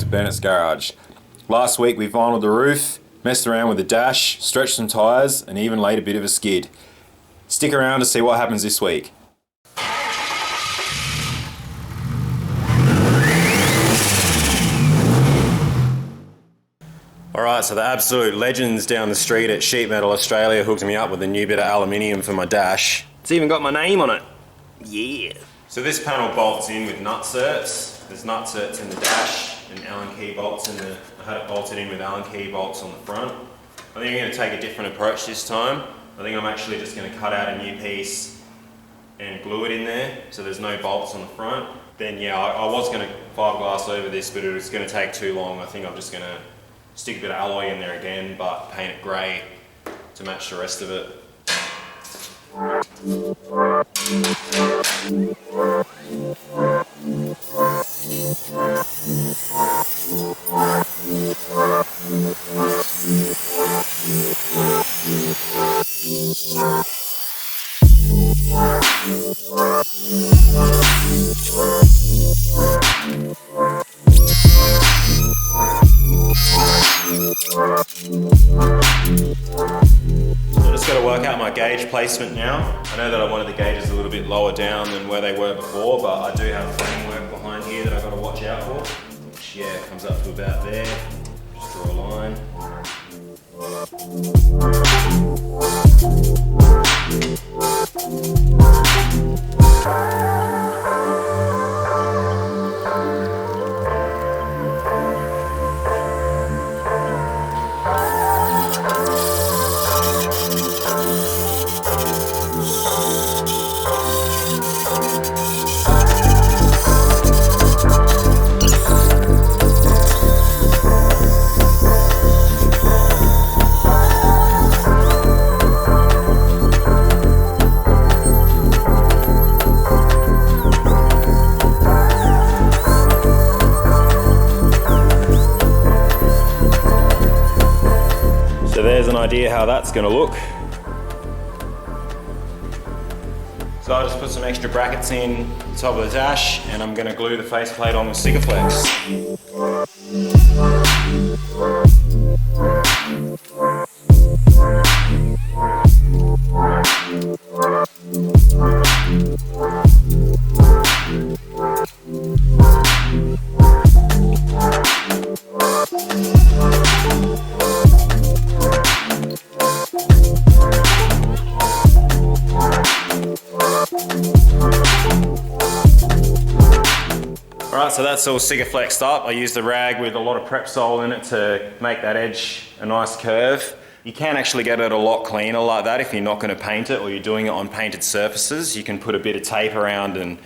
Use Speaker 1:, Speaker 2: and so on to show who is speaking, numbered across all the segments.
Speaker 1: to Bennett's Garage. Last week we vinyled the roof, messed around with the dash, stretched some tyres and even laid a bit of a skid. Stick around to see what happens this week. Alright, so the absolute legends down the street at Sheet Metal Australia hooked me up with a new bit of aluminium for my dash. It's even got my name on it. Yeah. So this panel bolts in with nutserts. There's nutserts in the dash and Allen key bolts in the... I had it bolted in with Allen key bolts on the front. I think I'm going to take a different approach this time. I think I'm actually just going to cut out a new piece and glue it in there so there's no bolts on the front. Then yeah, I was going to fiberglass over this, but it was going to take too long. I think I'm just going to stick a bit of alloy in there again, but paint it grey to match the rest of it. I just got to work out my gauge placement now. I know that I wanted the gauges a little bit lower down than where they were before, but I do have framework behind here that I've got to watch out for. Which yeah, comes up to about there. Just draw a line. There's an idea how that's going to look. So I just put some extra brackets in the top of the dash and I'm going to glue the faceplate on with Sikaflex. Alright, so that's all Sikaflexed up. I used a rag with a lot of Prepsol in it to make that edge a nice curve. You can actually get it a lot cleaner like that if you're not going to paint it or you're doing it on painted surfaces. You can put a bit of tape around and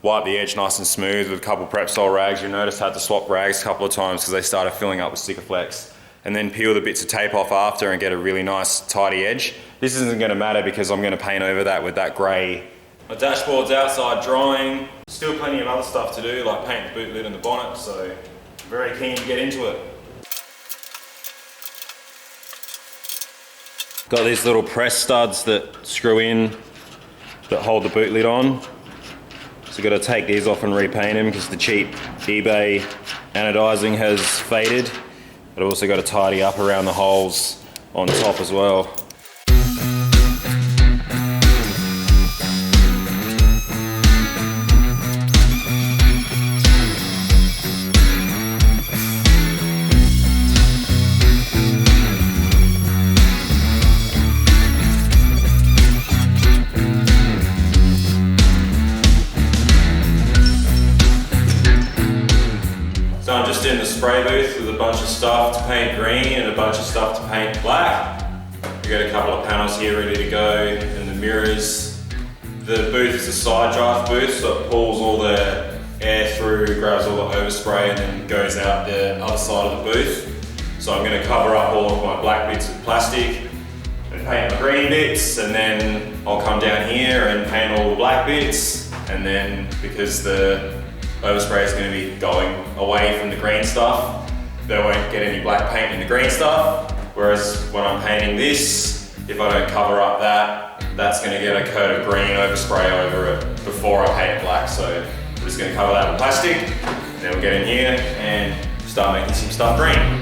Speaker 1: wipe the edge nice and smooth with a couple Prepsol rags. You'll notice I had to swap rags a couple of times because they started filling up with Sikaflex. And then peel the bits of tape off after and get a really nice tidy edge. This isn't going to matter because I'm going to paint over that with that grey. My dashboard's outside drying. Still plenty of other stuff to do, like paint the boot lid and the bonnet, so very keen to get into it. Got these little press studs that screw in, that hold the boot lid on. So got to take these off and repaint them because the cheap eBay anodizing has faded. But I've also got to tidy up around the holes on top as well. So I'm just in the spray booth with a bunch of stuff to paint green and a bunch of stuff to paint black. We've got a couple of panels here ready to go and the mirrors. The booth is a side draft booth, so it pulls all the air through, grabs all the overspray and then goes out the other side of the booth. So I'm going to cover up all of my black bits with plastic and paint my green bits, and then I'll come down here and paint all the black bits, and then because the overspray is going to be going away from the green stuff, they won't get any black paint in the green stuff. Whereas when I'm painting this, if I don't cover up that, that's going to get a coat of green overspray over it before I paint it black. So I'm just going to cover that with plastic Then we'll get in here and start making some stuff green.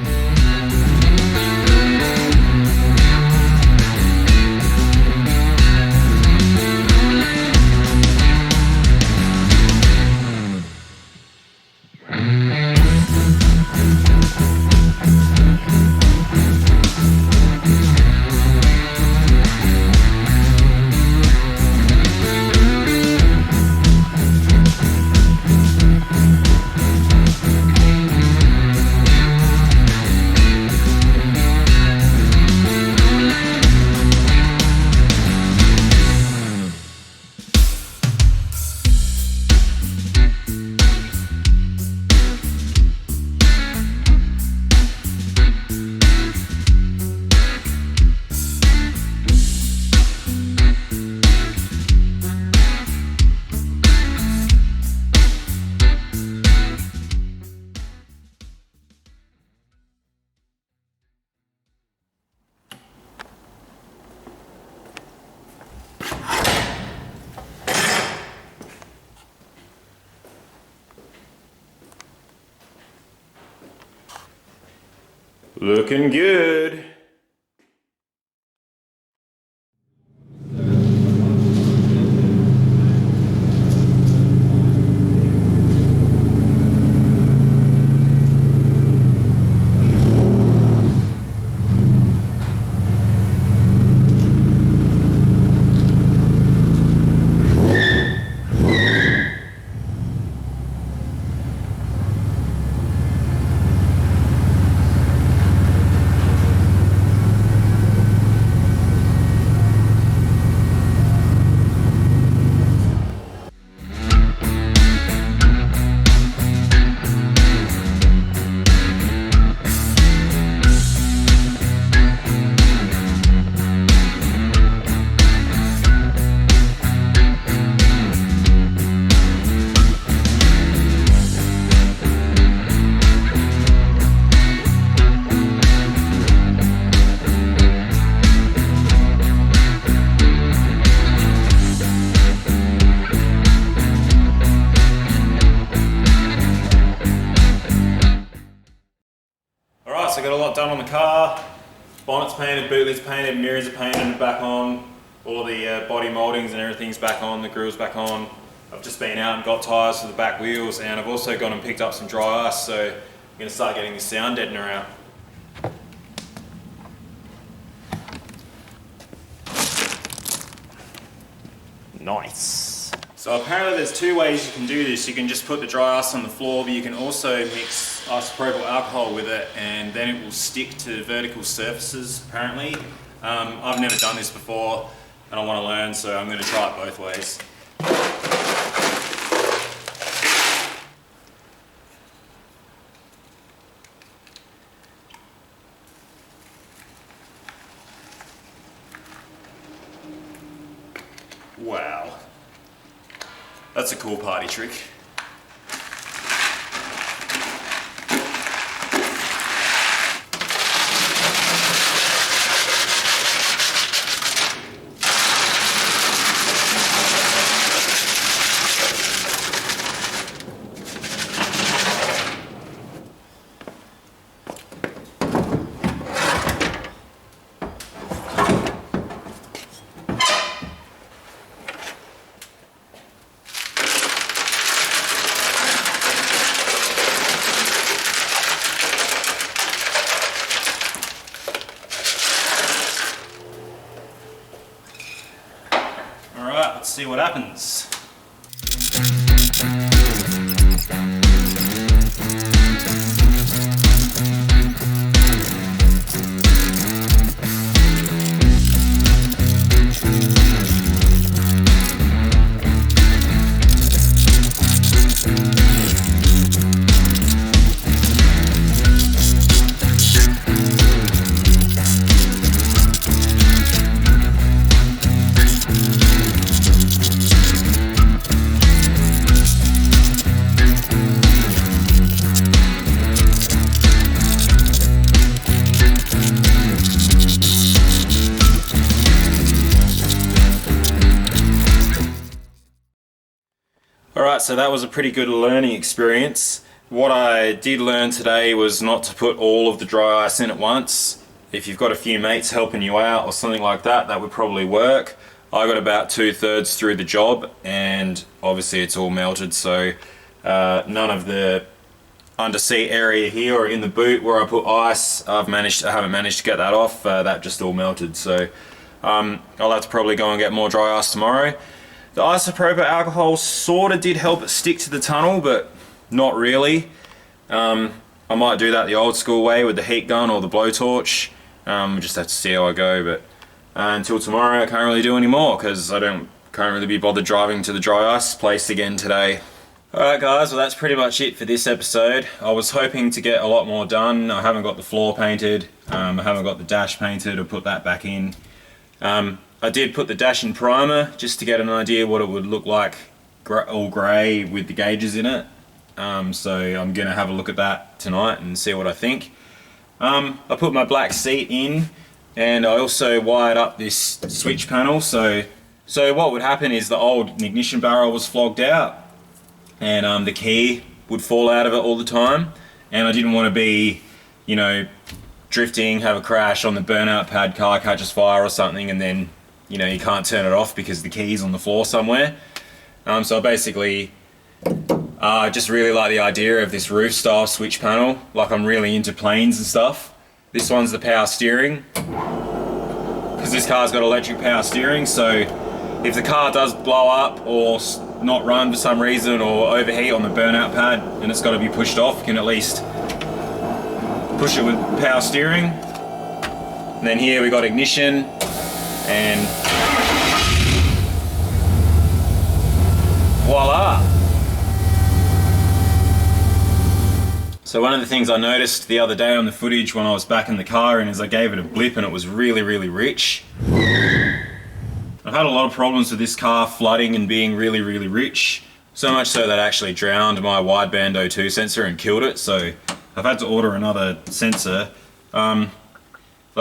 Speaker 1: Looking good. So I got a lot done on the car. Bonnet's painted, boot lid's painted, mirrors are painted and back on. All the body mouldings and everything's back on, the grill's back on. I've just been out and got tyres for the back wheels, and I've also gone and picked up some dry ice, so I'm going to start getting the sound deadener out. Nice. So apparently there's two ways you can do this. You can just put the dry ice on the floor, but you can also mix isopropyl alcohol with it, and then it will stick to vertical surfaces apparently. I've never done this before and I want to learn, so I'm going to try it both ways. Wow. That's a cool party trick. Let's see what happens. Alright, so that was a pretty good learning experience. What I did learn today was not to put all of the dry ice in at once. If you've got a few mates helping you out or something like that, that would probably work. I got about 2/3 through the job, and obviously it's all melted, so none of the under seat area here or in the boot where I put ice, I haven't managed to get that off. That just all melted, so I'll have to probably go and get more dry ice tomorrow. The isopropyl alcohol sort of did help it stick to the tunnel, but not really. I might do that the old school way with the heat gun or the blowtorch. Just have to see how I go, but until tomorrow I can't really do any more because I can't really be bothered driving to the dry ice place again today. Alright guys, well that's pretty much it for this episode. I was hoping to get a lot more done. I haven't got the floor painted, I haven't got the dash painted or put that back in. I did put the dash in primer just to get an idea what it would look like all grey with the gauges in it. So I'm going to have a look at that tonight and see what I think. I put my black seat in, and I also wired up this switch panel. So what would happen is the old ignition barrel was flogged out, and the key would fall out of it all the time, and I didn't want to be, you know, drifting, have a crash on the burnout pad, car catches fire or something, and then, you know, you can't turn it off because the key's on the floor somewhere. So I basically just really like the idea of this roof style switch panel. Like, I'm really into planes and stuff. This one's the power steering, because this car's got electric power steering, so if the car does blow up or not run for some reason or overheat on the burnout pad and it's got to be pushed off, you can at least push it with power steering. And then here we got ignition, and voila! So one of the things I noticed the other day on the footage when I was back in the car and is I gave it a blip and it was really, really rich. I've had a lot of problems with this car flooding and being really, really rich. So much so that I actually drowned my wideband O2 sensor and killed it, so I've had to order another sensor. I've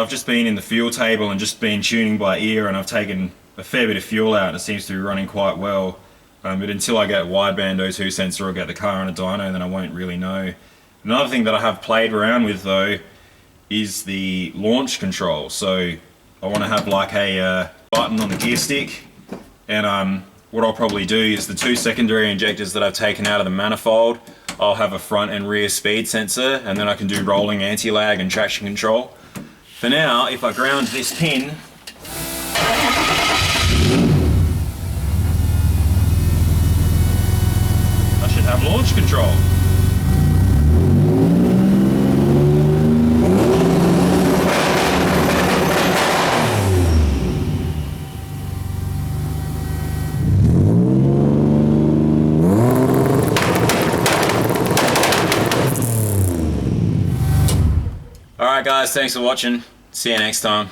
Speaker 1: just been in the fuel table and just been tuning by ear, and I've taken a fair bit of fuel out and it seems to be running quite well. But until I get a wideband O2 sensor or get the car on a dyno, then I won't really know. Another thing that I have played around with though is the launch control. So I want to have like a button on the gear stick, and what I'll probably do is the two secondary injectors that I've taken out of the manifold, I'll have a front and rear speed sensor, and then I can do rolling anti-lag and traction control. For now, if I ground this pin, I should have launch control. Alright guys, thanks for watching. See you next time.